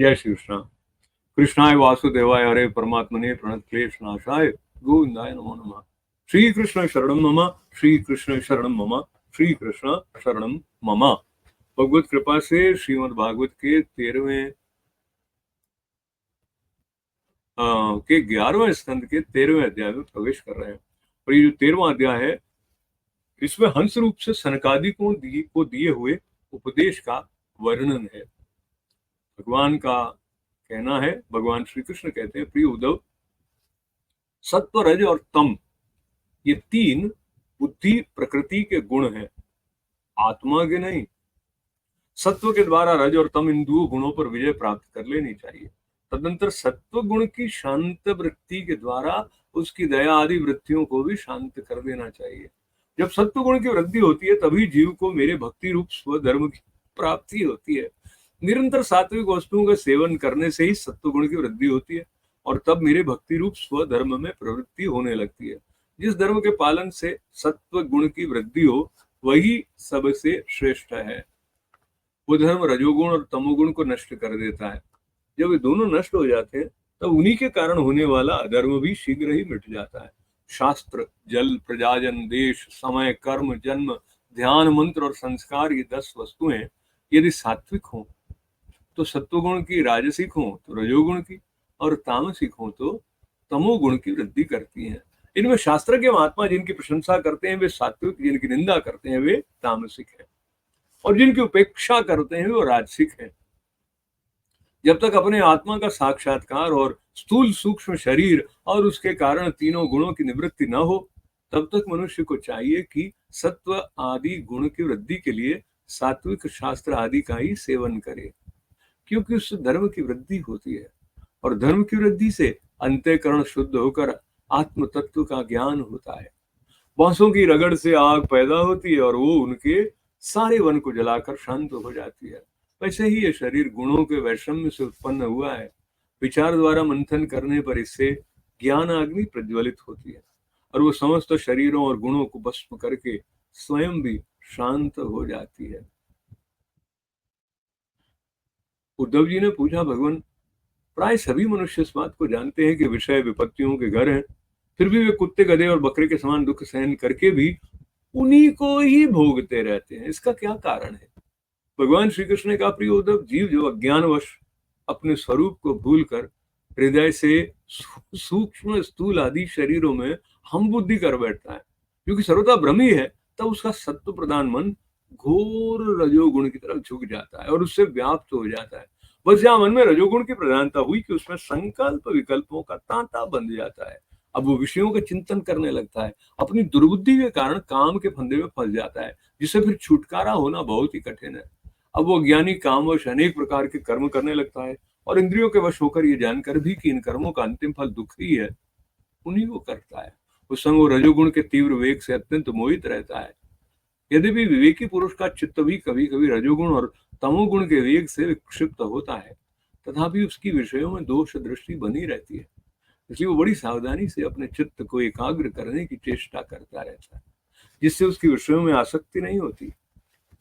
जय श्री कृष्ण। कृष्णाय वासुदेवाय हरे परमात्मने प्रणतक्लेशनाशाय गोविंदाय नमो नमः। श्री कृष्ण शरणं मम, श्री कृष्ण शरणं मम, श्री कृष्ण शरणं मम। भगवत कृपा से श्रीमद् भागवत के 11वें स्कंद के 13वें अध्याय में प्रवेश कर रहे हैं। और ये जो 13वां अध्याय है, इसमें हंस रूप से सनकादि को दिए हुए उपदेश का वर्णन है। भगवान का कहना है, भगवान श्री कृष्ण कहते हैं, प्रिय उद्धव, सत्व, रज और तम, ये तीन बुद्धि प्रकृति के गुण हैं, आत्मा के नहीं। सत्व के द्वारा रज और तम, इन दो गुणों पर विजय प्राप्त कर लेनी चाहिए। तदनंतर सत्व गुण की शांत वृत्ति के द्वारा उसकी दया आदि वृत्तियों को भी शांत कर देना चाहिए। जब सत्व गुण की वृद्धि होती है तभी जीव को मेरे भक्ति रूप स्वधर्म की प्राप्ति होती है। निरंतर सात्विक वस्तुओं का सेवन करने से ही सत्व गुण की वृद्धि होती है और तब मेरे भक्ति रूप स्वधर्म में प्रवृत्ति होने लगती है। जिस धर्म के पालन से सत्व गुण की वृद्धि हो वही सबसे श्रेष्ठ है। वो धर्म रजोगुण और तमोगुण को नष्ट कर देता है। जब ये दोनों नष्ट हो जाते हैं तब उन्हीं के कारण होने वाला अधर्म भी शीघ्र ही मिट जाता है। शास्त्र, जल, प्रजाजन, देश, समय, कर्म, जन्म, ध्यान, मंत्र और संस्कार, ये 10 वस्तुएं यदि सात्विक हों तो सत्वगुण की, राजसिक हो तो रजोगुण की, और तामसिक हो तो तमोगुण की वृद्धि करती हैं। इनमें शास्त्र के महात्मा जिनकी प्रशंसा करते हैं वे सात्विक, जिनकी निंदा करते हैं वे तामसिक हैं, और जिनकी उपेक्षा करते हैं वो राजसिक हैं। जब तक अपने आत्मा का साक्षात्कार और स्थूल सूक्ष्म शरीर और उसके कारण तीनों गुणों की निवृत्ति न हो, तब तक मनुष्य को चाहिए कि सत्व आदि गुण की वृद्धि के लिए सात्विक शास्त्र आदि का ही सेवन करे, क्योंकि उससे धर्म की वृद्धि होती है और धर्म की वृद्धि से अंतःकरण शुद्ध होकर आत्म तत्व का ज्ञान होता है। बांसों की रगड़ से आग पैदा होती है और वो उनके सारे वन को जलाकर शांत हो जाती है। वैसे ही ये शरीर गुणों के वैषम्य से उत्पन्न हुआ है। विचार द्वारा मंथन करने पर इससे ज्ञान अग्नि प्रज्वलित होती है और वो समस्त शरीरों और गुणों को भस्म करके स्वयं भी शांत हो जाती है। उद्धव जी ने पूछा, भगवान, प्राय सभी मनुष्य इस बात को जानते हैं कि विषय विपत्तियों के घर हैं, फिर भी वे कुत्ते, गधे और बकरे के समान दुख सहन करके भी उन्हीं को ही भोगते रहते हैं। इसका क्या कारण है? भगवान श्री कृष्ण ने कहा, प्रिय उद्धव, जीव जो अज्ञानवश अपने स्वरूप को भूलकर हृदय से सूक्ष्म स्थूल आदि शरीरों में हम बुद्धि कर बैठता है, क्योंकि सर्वथा भ्रमी है, तब उसका सत्व प्रधान मन घोर रजोगुण की तरफ झुक जाता है और उससे व्याप्त हो जाता है। बस जहां मन में रजोगुण की प्रधानता हुई कि उसमें संकल्प विकल्पों का तांता बंध जाता है। अब वो विषयों का चिंतन करने लगता है, अपनी दुर्बुद्धि के कारण काम के फंदे में फंस जाता है, जिससे फिर छुटकारा होना बहुत ही कठिन है। अब वो ज्ञानी कामवश अनेक प्रकार के कर्म करने लगता है और इंद्रियों के वश होकर ये जानकर भी कि इन कर्मों का अंतिम फल दुख ही है, उन्हीं को करता है। उस समय वो रजोगुण के तीव्र वेग से अत्यंत मोहित रहता है। यद्यपि विवेकी पुरुष का चित्त भी कभी कभी रजोगुण और तमोगुण के वेग से विक्षिप्त होता है, तथापि उसकी विषयों में दोष दृष्टि बनी रहती है। इसलिए वो बड़ी सावधानी से अपने चित्त को एकाग्र करने की चेष्टा करता रहता है, जिससे उसकी विषयों में आसक्ति नहीं होती।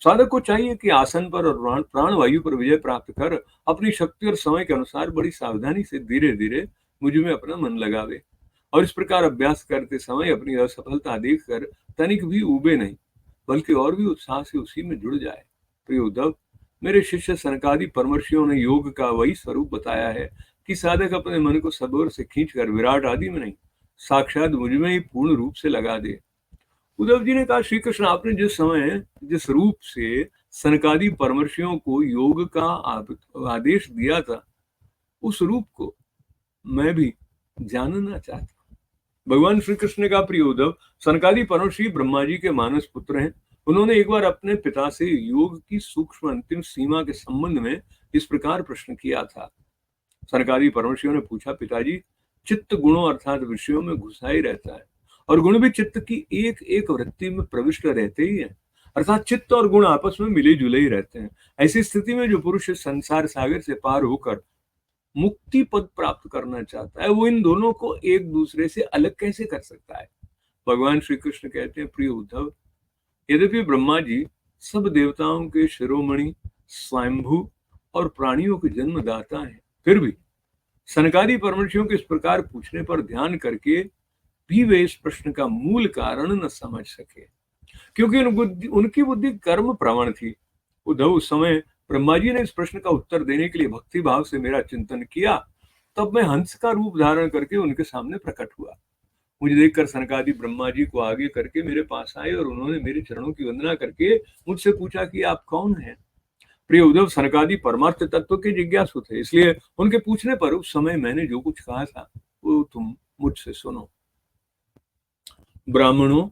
साधक को चाहिए कि आसन पर और प्राण वायु पर विजय प्राप्त कर अपनी शक्ति और समय के अनुसार बड़ी सावधानी से धीरे धीरे मुझ में अपना मन लगावे, और इस प्रकार अभ्यास करते समय अपनी असफलता देखकर तनिक भी ऊबे नहीं, बल्कि और भी उत्साह से उसी में जुड़ जाए। प्रिय उद्धव, मेरे शिष्य सनकादि परमर्षियों ने योग का वही स्वरूप बताया है कि साधक अपने मन को सब ओर से खींचकर विराट आदि में नहीं, साक्षात मुझ में ही पूर्ण रूप से लगा दे। उद्धव जी ने कहा, श्री कृष्ण, आपने जिस समय जिस रूप से सनकादि परमर्षियों को योग का आदेश दिया था, उस रूप को मैं भी जानना चाहता हूँ। भगवान श्री कृष्ण ने कहा, प्रिय उद्धव, सनकादि परमर्षि ब्रह्मा जी के मानस पुत्र हैं। उन्होंने एक बार अपने पिता से योग की सूक्ष्म अंतिम सीमा के संबंध में इस प्रकार प्रश्न किया था। सनकादि परमर्षियों ने पूछा, पिताजी, चित्त गुणों अर्थात विषयों में घुसा ही रहता है और गुण भी चित्त की एक एक वृत्ति में प्रविष्ट रहते ही हैं, अर्थात चित्त और गुण आपस में मिले जुले ही रहते हैं। ऐसी स्थिति में जो पुरुष संसार सागर से पार होकर मुक्ति पद प्राप्त करना चाहता है, वो इन दोनों को एक दूसरे से अलग कैसे कर सकता है? भगवान श्री कृष्ण कहते हैं, प्रिय उद्धव, यद्यपि ब्रह्मा जी सब देवताओं के शिरोमणि, स्वयंभू और प्राणियों के जन्मदाता हैं। फिर भी सनकादि परमर्षियों के इस प्रकार पूछने पर ध्यान करके भी वे इस प्रश्न का मूल कारण न समझ सके, क्योंकि उनकी बुद्धि कर्म प्रवण थी। उद्धव, उस समय ब्रह्मा जी ने इस प्रश्न का उत्तर देने के लिए भक्ति भाव से मेरा चिंतन किया, तब मैं हंस का रूप धारण करके उनके सामने प्रकट हुआ। मुझे देखकर सनकादि ब्रह्मा जी को आगे करके मेरे पास आए और उन्होंने मेरे चरणों की वंदना करके मुझसे पूछा कि आप कौन हैं। प्रिय उद्धव, सनकादि परमार्थ तत्व के जिज्ञासु थे, इसलिए उनके पूछने पर उस समय मैंने जो कुछ कहा था वो तुम मुझसे सुनो। ब्राह्मणों,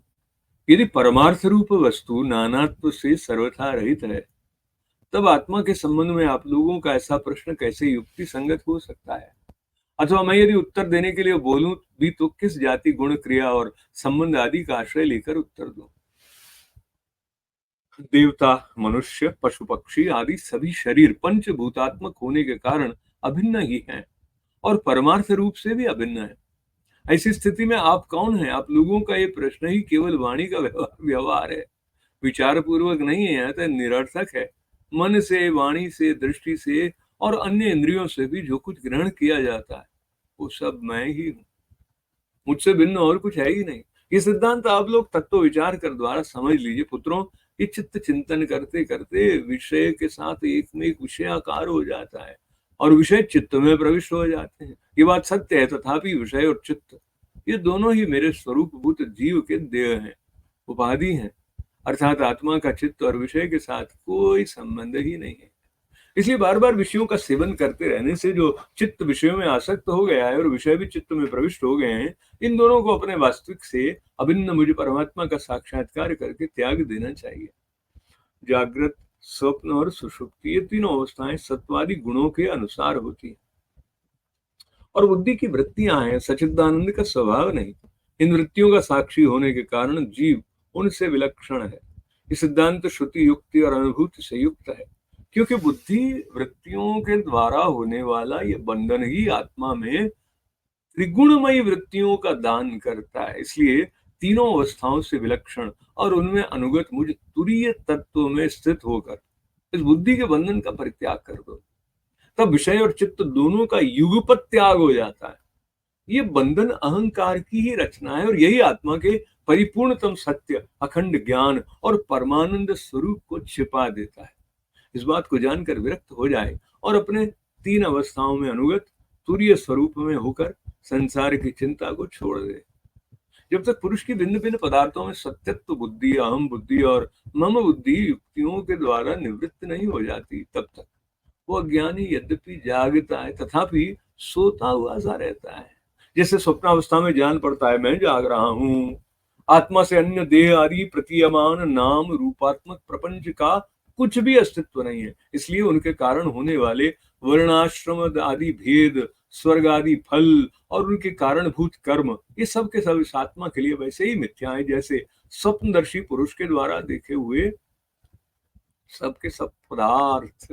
यदि परमार्थ रूप वस्तु नानात्व से सर्वथा रहित है, तब आत्मा के संबंध में आप लोगों का ऐसा प्रश्न कैसे युक्ति संगत हो सकता है? अथवा मैं यदि उत्तर देने के लिए बोलूं भी तो किस जाति, गुण, क्रिया और संबंध आदि का आश्रय लेकर उत्तर दूं? देवता, मनुष्य, पशु पक्षी आदि सभी शरीर पंचभूतात्मक होने के कारण अभिन्न ही हैं और परमार्थ रूप से भी अभिन्न है। ऐसी स्थिति में आप कौन हैं? आप लोगों का ये प्रश्न ही केवल वाणी का व्यवहार है, विचार पूर्वक नहीं है, अतः निरर्थक है। मन से, वाणी से, दृष्टि से और अन्य इंद्रियों से भी जो कुछ ग्रहण किया जाता है वो सब मैं ही हूँ, मुझसे भिन्न और कुछ है ही नहीं। ये सिद्धांत आप लोग तत्व विचार कर द्वारा समझ लीजिए। पुत्रों, ये चित्त चिंतन करते करते विषय के साथ एक में एक विषयाकार हो जाता है और विषय चित्त में प्रविष्ट हो जाते हैं। ये बात सत्य है, तथापि विषय और चित्त ये दोनों ही मेरे स्वरूपभूत जीव के देह हैं, उपाधि हैं, अर्थात आत्मा का चित्त और विषय के साथ कोई संबंध ही नहीं है। इसलिए बार बार विषयों का सेवन करते रहने से जो चित्त विषयों में आसक्त हो गया है और विषय भी चित्त में प्रविष्ट हो गए हैं, इन दोनों को अपने वास्तविक से अभिन्न मुझे परमात्मा का साक्षात्कार करके त्याग देना चाहिए। जागृत, स्वप्न और सुषुप्ति ये तीनों अवस्थाएं सत्वादि गुणों के अनुसार होती हैं और बुद्धि की वृत्तियां हैं, सच्चिदानंद का स्वभाव नहीं। इन वृत्तियों का साक्षी होने के कारण जीव उनसे विलक्षण है। ये सिद्धांत श्रुति, युक्ति और अनुभूति से युक्त है, क्योंकि बुद्धि वृत्तियों के द्वारा होने वाला ये बंधन ही आत्मा में त्रिगुणमयी वृत्तियों का दान करता है। इसलिए तीनों अवस्थाओं से विलक्षण और उनमें अनुगत मुझ तुरीय तत्व में स्थित होकर इस बुद्धि के बंधन का परित्याग कर दो, तब विषय और चित्त दोनों का युगपत त्याग हो जाता है। ये बंधन अहंकार की ही रचना है और यही आत्मा के परिपूर्णतम सत्य, अखंड ज्ञान और परमानंद स्वरूप को छिपा देता है। इस बात को जानकर विरक्त हो जाए और अपने तीन अवस्थाओं में अनुगत तुरीय स्वरूप में होकर संसार की चिंता को छोड़ दे। जब तक पुरुष की भिन्न भिन्न पदार्थों में सत्यत्व बुद्धि, अहम बुद्धि और मम बुद्धि युक्तियों के द्वारा निवृत्त नहीं हो जाती, तब तक वो अज्ञानी यद्यपि जागता है तथापि सोता हुआ सा रहता है। जैसे स्वप्नावस्था में जान पड़ता है मैं जाग रहा हूँ, आत्मा से अन्य देह आदि प्रतीयमान नाम रूपात्मक प्रपंच का कुछ भी अस्तित्व नहीं है। इसलिए उनके कारण होने वाले वर्णाश्रम आदि भेद, स्वर्ग आदि फल और उनके कारणभूत कर्म ये सब के सब इस आत्मा के लिए वैसे ही मिथ्या है जैसे स्वप्नदर्शी पुरुष के द्वारा देखे हुए सबके सब पदार्थ।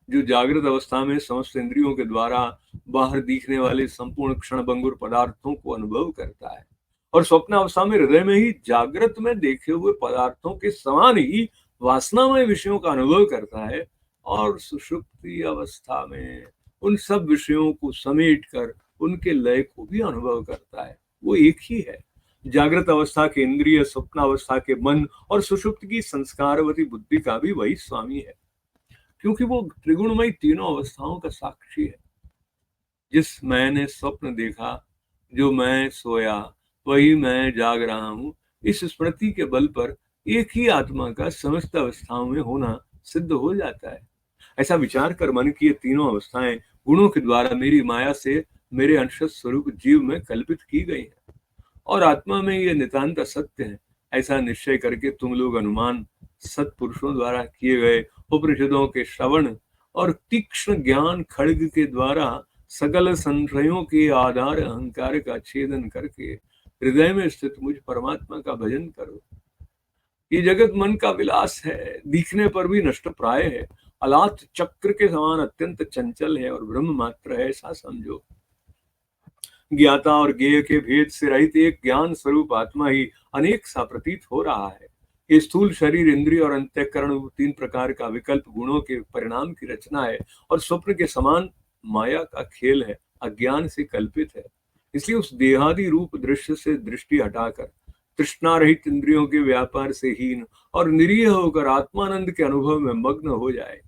जो जागृत अवस्था में समस्त इंद्रियों के द्वारा बाहर दिखने वाले संपूर्ण क्षणभंगुर पदार्थों को अनुभव करता है और स्वप्न अवस्था में हृदय में ही जागृत में देखे हुए पदार्थों के समान ही वासनामय विषयों का अनुभव करता है और सुषुप्ति अवस्था में उन सब विषयों को समेट कर उनके लय को भी अनुभव करता है। वो एक ही है। जागृत अवस्था के इंद्रिय, स्वप्न अवस्था के मन और सुषुप्त की संस्कारवती बुद्धि का भी वही स्वामी है, क्योंकि वो त्रिगुणमयी तीनों अवस्थाओं का साक्षी है। जिस मैंने स्वप्न देखा, जो मैं सोया, वही मैं जाग रहा हूँ, इस स्मृति के बल पर एक ही आत्मा का समस्त अवस्थाओं में होना सिद्ध हो जाता है। ऐसा विचार कर मन की ये तीनों अवस्थाएं गुणों के द्वारा मेरी माया से मेरे अंश स्वरूप जीव में कल्पित की गई है और आत्मा में ये नितांत सत्य है। ऐसा निश्चय करके तुम लोग अनुमान सत्पुरुषों द्वारा किए गए उपनिषदों के श्रवण और तीक्ष्ण ज्ञान खड्ग के द्वारा सकल संशयों के आधार अहंकार का छेदन करके हृदय में स्थित मुझ परमात्मा का भजन करो। ये जगत मन का विलास है, दिखने पर भी नष्ट प्राय है, अलात चक्र के समान अत्यंत चंचल है और ब्रह्म मात्र है, ऐसा समझो। ज्ञाता और ज्ञेय के भेद से रहित एक ज्ञान स्वरूप आत्मा ही अनेक सा प्रतीत हो रहा है। ये स्थूल शरीर, इंद्रिय और अंतःकरण तीन प्रकार का विकल्प गुणों के परिणाम की रचना है और स्वप्न के समान माया का खेल है, अज्ञान से कल्पित है। इसलिए उस देहादि रूप दृश्य से दृष्टि हटाकर तृष्णा रहित इंद्रियों के व्यापार से हीन और निरीह होकर आत्मानंद के अनुभव में मग्न हो जाए।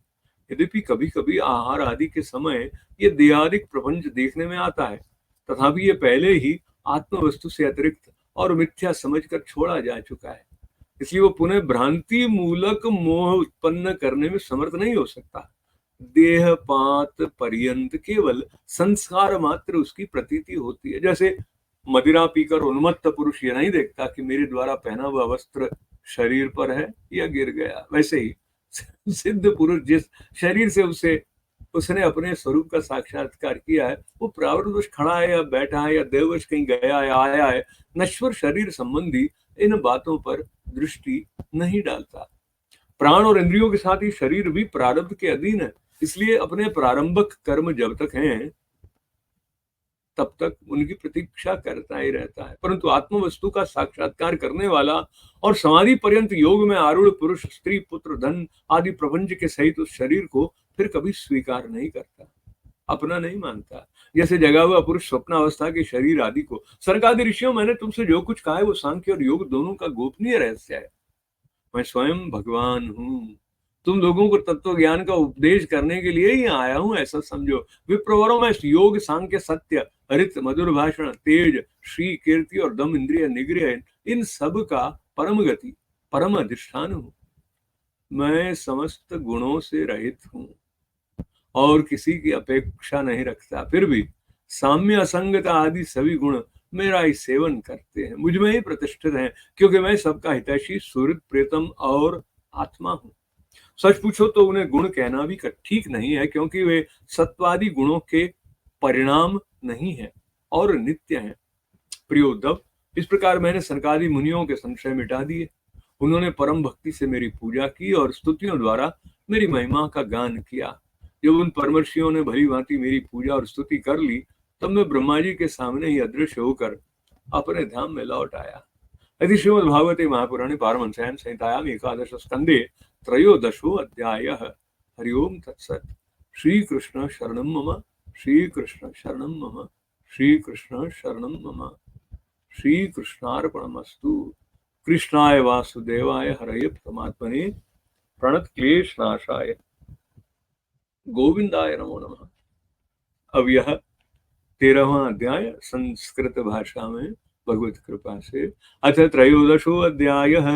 यद्यपि कभी कभी आहार आदि के समय ये देहादिक प्रपंच देखने में आता है, तथापि ये पहले ही आत्म वस्तु से अतिरिक्त और मिथ्या समझकर छोड़ा जा चुका है। इसलिए वो पुनः भ्रांति मूलक मोह उत्पन्न करने में समर्थ नहीं हो सकता। देहपात पर्यंत केवल संस्कार मात्र उसकी प्रतीति होती है। जैसे मदिरा पीकर उन्मत्त पुरुष ये नहीं देखता कि मेरे द्वारा पहना हुआ वस्त्र शरीर पर है या गिर गया, वैसे ही सिद्ध पुरुष जिस शरीर से उसने अपने स्वरूप का साक्षात्कार किया है, वो प्रावृतवश खड़ा है या बैठा है या देववश कहीं गया है आया है, नश्वर शरीर संबंधी इन बातों पर दृष्टि नहीं डालता। प्राण और इंद्रियों के साथ ही शरीर भी प्रारब्ध के अधीन है, इसलिए अपने प्रारंभिक कर्म जब तक हैं तब तक उनकी प्रतीक्षा करता ही रहता है। परंतु आत्म वस्तु का साक्षात्कार करने वाला और समाधि पर्यंत योग में आरूढ़ पुरुष स्त्री पुत्र धन आदि प्रपंच के सहित उस शरीर को फिर कभी स्वीकार नहीं करता, अपना नहीं मानता। जैसे जगा हुआ पुरुष स्वप्नावस्था के शरीर आदि को, सर्गादि ऋषियों मैंने तुमसे जो कुछ कहा है वो सांख्य और योग दोनों का गोपनीय रहस्य है। मैं स्वयं भगवान हूँ, तुम लोगों को तत्व ज्ञान का उपदेश करने के लिए ही आया हूं, ऐसा समझो। विप्रवरों में योग सांख्य सत्य हरित मधुर भाषण तेज श्री कीर्ति और दम इंद्रिय निग्रह इन सब का परम गति परम अधिष्ठान हूं। मैं समस्त गुणों से रहित हूं और किसी की अपेक्षा नहीं रखता, फिर भी साम्य असंगता आदि सभी गुण मेरा ही सेवन करते हैं, मुझ में ही प्रतिष्ठित हैं, क्योंकि मैं सबका हितैषी सुहृद प्रियतम और आत्मा हूं। सच पूछो तो उन्हें गुण कहना भी ठीक नहीं है, क्योंकि वे सत्वादि गुणों के परिणाम नहीं है और नित्य हैं। प्रिय उद्धव, इस प्रकार मैंने सनकादि मुनियों के संशय मिटा दिए। उन्होंने परम भक्ति से मेरी पूजा की और स्तुतियों द्वारा मेरी महिमा का गान किया। जब उन परमर्षियों ने भली भांति मेरी पूजा और स्तुति कर ली, तब मैं ब्रह्मा जी के सामने ही अदृश्य होकर अपने धाम में लौट आया। यदि श्रीमद्भागवते महापुराणे पारमहंस्यां संहितायां एकादश स्कंदे त्रयोदशो अध्यायः। हरि ओम तत्सत्। श्री कृष्ण शरणं मम, श्री कृष्ण शरणं मम, श्री कृष्ण शरणं मम। श्री कृष्णार्पणमस्तु। कृष्णाय वासुदेवाय हरये परमात्मने प्रणत क्लेश नाशाय गोविंदाय नमो नमः। अब यह 13वां अध्याय संस्कृत भाषा में भगवत कृपा से। अथ त्रयोदशो अध्यायः।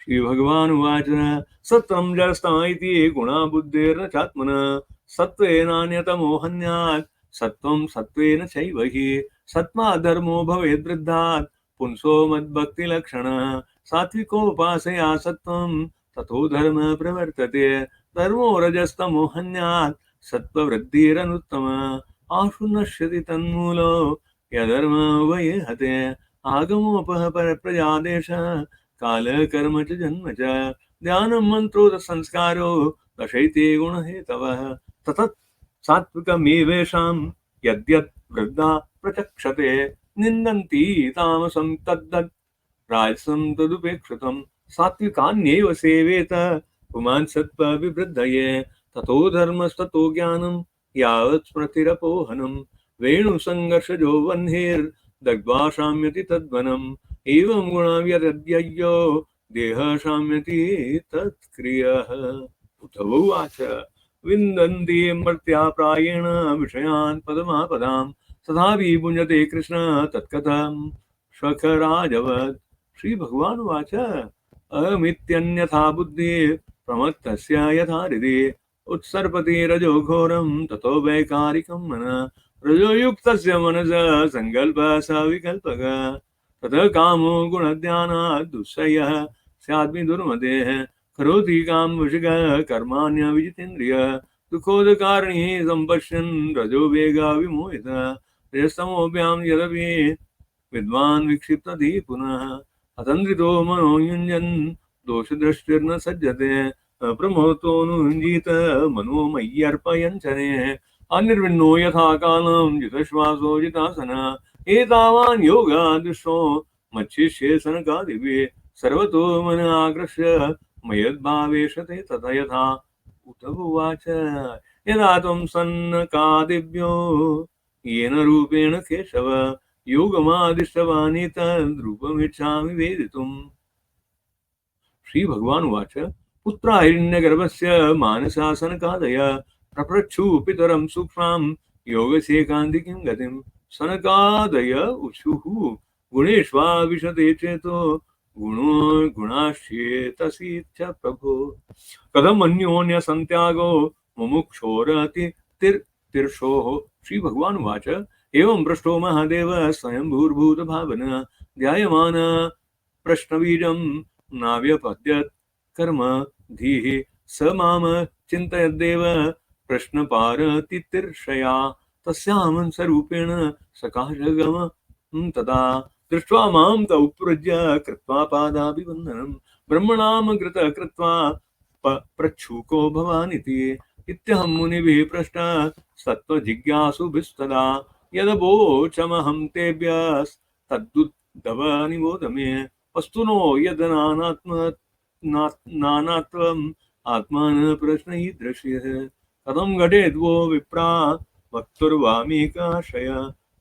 श्री भगवान उवाच सत्वं जडस्तम इति गुणा बुद्धेर्न चात्मना सत्त्वेनान्यतमो हन्यात् सत्वं सत्त्वेन चैव हि सत्त्वा धर्मो भवेद् वृद्धात् पुंसो मद्भक्तिलक्षणः सात्विकोपासया सत्वं ततो धर्म प्रवर्तते धर्मो रजस्तमो हन्यात् सत्त्ववृद्धिरनुत्तमा आशु नश्यति तन्मूलो यधर्म वये हते आगमोपः परप्रजादेश काल कर्म च जन्म च ध्यानं मंत्रो संस्कारो दशैते गुणहेतवः ततत् सात्विकमेवेषां यद्यत् वृद्धा प्रचक्षते निन्दन्ति तामसं तद्दत् राजसं तदुपेक्षितं सात्विकान्येव सेवेत पुमान् सत्त्वविवृद्धये ततो धर्मस्ततो ज्ञानं यावत् स्मृतिरपोहनं वेणुसङ्घर्षजो वह्निर्दग्ध्वा शाम्यति तद्वनम् एवं गुणव्यदद्ययो देहः शाम्यति तत्क्रियः। उद्धव उवाच विन्दन्ति मर्त्या प्रायेण विषयान् पदमापदां तथापि भुञ्जते कृष्ण तत्कथं शखराजवत्। श्री भगवान उवाच अमित्यन्यथा बुद्धिः प्रमत्तस्य यथा हृदि उत्सर्पति रजो घोरं ततो वैकारिकं मनः रजोयुक्तस्य मनसः संकल्पः सविकल्पकः ततः कामो गुणध्यानात् दुःसह्यः स्याद्मि दुर्मतेः करोति कामवशगः कर्माण्यविजितेन्द्रियः दुःखोदकारिणी सम्पश्यन् रजो वेगा विमोहितः रजस्तमोभ्यां यदपि विद्वान् विक्षिप्तति पुनः अतन्द्रितो मनो युञ्जन् दोषदृष्टिर्न सज्जते अप्रमोदोऽनुयुञ्जीत मनो मय्यर्पयन् शनैः अनिर्विण्णो यथा कालं जितश्वासो जितासनः एतावान् योगादृशो मच्छिष्ये सनकादिभिः सर्वतो मन आकृष्य मयद्भावेशते तथा यथा। उद्धव उवाच यदा त्वं सन्नकादिभ्यो येन रूपेण केशव योगमादिष्टवानितद्रूपमिच्छामि वेदितुम्। श्री भगवान उवाच पुत्रा हिरण्यगर्भस्य मानसासनकादय प्रपृच्छु पितरं सूक्ष्मां योगस्यैकान्तिकीं गतिं। सनकादय ऊचुः गुणेष्वा विशते चेतो गुणो गुणाश्चेतसि च प्रभो। कथम अन्योन्य संत्यागो मुमुक्षोरति तिर्षोः। श्री भगवान उवाच एवं पृष्टो महादेव स्वयंभूर्भूत भावन ध्यायमान प्रश्नबीजं नाव्यपद्यत् कर्म धीः स माम चिन्तयद्देव प्रश्नपारतितीर्षया तस्यां स्वरूपेण सकाशगम तदा दृष्ट्वा मां त उपृज्य कृत्वा पादाभिवन्दनं ब्रह्मणां कृत कृत्वा पृच्छुको भवानिति। इत्यहं मुनिभिः पृष्ट सत्त्वजिज्ञासुभिस्तदा यदवोचमहं तेभ्यस्तद्दुद्धव निबोध मे। वस्तुनो यद नानात्वम् आत्मान प्रश्नैदृश्यः कथं घटेद्वो विप्रा वक्तुर्वामीकाशय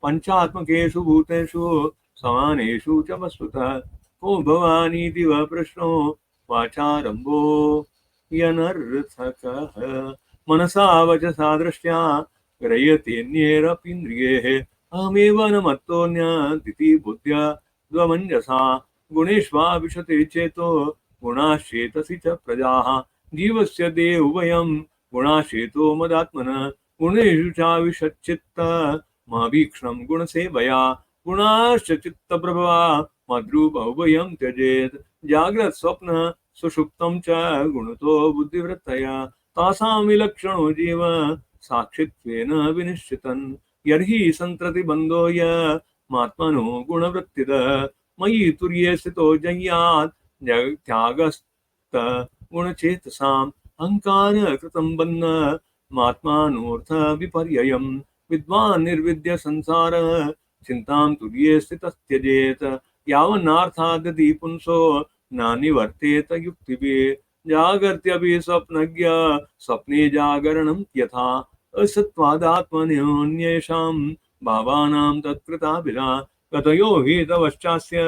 पञ्चात्मकेषु भूतेषु समानेषु च वस्तुतः को भवानीति वा प्रश्नो वाचारम्भो यनर्थकः मनसा वचसा दृष्ट्या ग्रह्यतेऽन्यैरपीन्द्रियैः अहमेव न मत्तोऽन्यदिति बुद्ध्या द्वमञ्जसा गुणेष्वा विशते चेतो गुणाश्चेतसि च प्रजाः जीवस्य देहुभयं गुणाश्चेतो मदात्मनः गुणेषु चाविशच्चित्त माभीक्ष्णं गुणसेवया गुणाश्च चित्तप्रभवा मद्रूपौभयं त्यजेत् जाग्रत् स्वप्न सुषुप्तं च गुणतो बुद्धिवृत्तया तासां विलक्षणो जीव साक्षित्वेन विनिश्चितन् यर्हि सन्त्रतिबन्धो यमात्मनो गुणवृत्तिदः मयि तुर्ये स्थितो जय्यात् त्यागस्त गुणचेतसाम् अहङ्कार कृतं बन्ध मात्मानोऽर्थ विपर्ययम् विद्वान् निर्विद्य संसार चिन्तां तुर्ये स्थितस्त्यजेत् यावन्नार्थादति पुंसो नानिवर्तेत युक्तिभिः जागर्त्यपि स्वप्नज्ञ स्वप्ने जागरणं यथा असत्त्वादात्मन्योन्येषां भावानां तत्कृताभिधा कतयो हि तवश्चास्य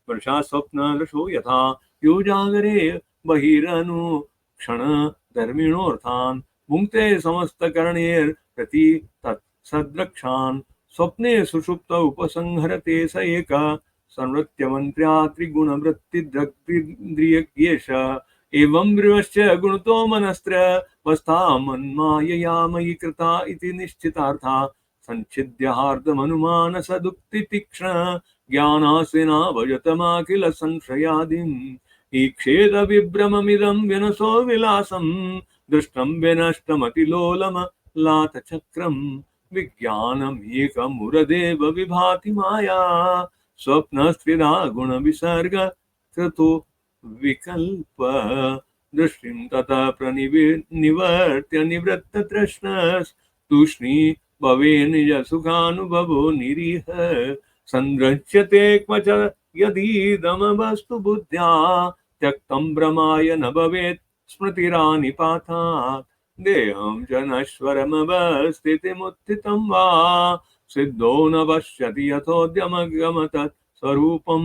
वर्षा स्वप्नदृशो यथा यो जागरे बहिरनुक्षण धर्मिणोऽर्थान् भुङ्क्ते समस्तकरणैर्प्रति तत्सद्रक्षान् स्वप्ने सुषुप्त उपसंहरते स एकः संवृत्त्यमन्त्र्या त्रिगुणवृत्तिद्रक्तिन्द्रियज्ञेश एवं विवश्च गुणतो मनस्त्रवस्था मन्मायया मयि कृता इति निश्चितार्था संच्छिद्य हार्दमनुमान सदुक्ति तीक्ष्ण ज्ञानासिना भजतमाखिल संशयादिम् ईक्षेद विभ्रममिदं विनसो विलासं दृष्टं विनष्टमतिलोलम लातचक्रम् विज्ञानमेकमुरदेव विभाति माया स्वप्नस्त्रिधा गुणविसर्ग कृतो विकल्प दृष्टिं ततः निवर्त्य निवृत्ततृष्णस्तूष्णी भवे निज सुखानुभवो निरीह संरच्यते क्वच यदीदमवस्तु बुद्ध्या त्यक्तं भ्रमाय न भवेत् स्मृतिरानिपातात् देहं च नश्वरमवस्थितिमुत्थितं वा सिद्धो न पश्यति यथोद्यमगम तत् स्वरूपं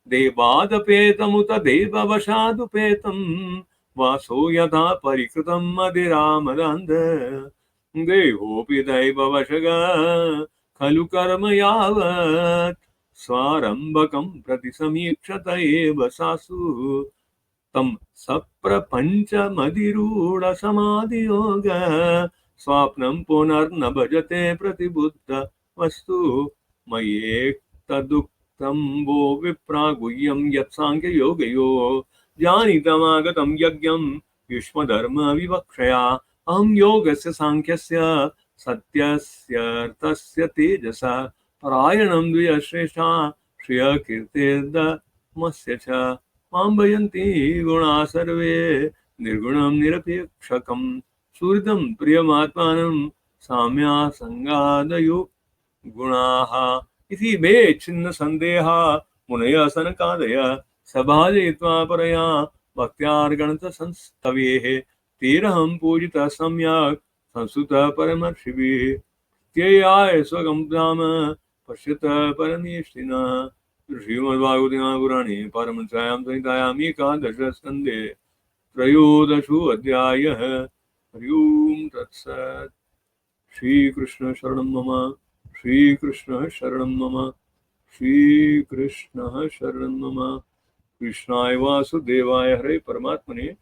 देवादपेतमुत देववशादुपेतं वासो यथा परिकृतं मदिरामदान्ध देहोऽपि दैववशगः खलु कर्म यावत् स्वारम्भकं प्रति समीक्षत एव सासु तं सप्रपञ्चमधिरूढसमाधियोग स्वाप्नं पुनर्न भजते प्रतिबुद्ध वस्तु मय्येतदुक्तं वो विप्रा गुह्यं यत्साङ्ख्ययोगयो जानीतमागतं यज्ञं युष्मधर्म विवक्षया अहं योगस्य साङ्ख्यस्य सत्यस्यर्थस्य तेजसा परायणं द्विजश्रेष्ठा श्रियकीर्तिर्दमस्य च मां भजन्ति गुणा सर्वे निर्गुणं निरपेक्षकं सुहृदं प्रियमात्मानं साम्यासङ्गादयो गुणाः इति मे छिन्न सन्देहा मुनय सनकादय सभाजयित्वा परया भक्त्यार्गणत संस्तवेः तेरहं पूजितः सम्यक् संस्तुतः परमर्षिभिः त्ययाय स्वगं धाम पश्यत परमेष्ठिनः। श्रीमद्भागवते महापुराणे पारमहंस्यां संहितायाम् एकादशस्कन्धे त्रयोदशोऽध्यायः। हरि ओम् तत्सत्। श्रीकृष्ण शरणं मम, श्रीकृष्ण शरणं मम, श्रीकृष्ण शरणं मम। कृष्णाय वासुदेवाय हरे परमात्मने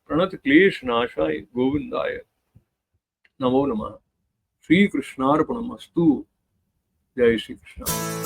प्रणत क्लेश नाशाय गोविंदाय नमो नमः। श्री कृष्णार्पणमस्तु। जय श्री कृष्ण।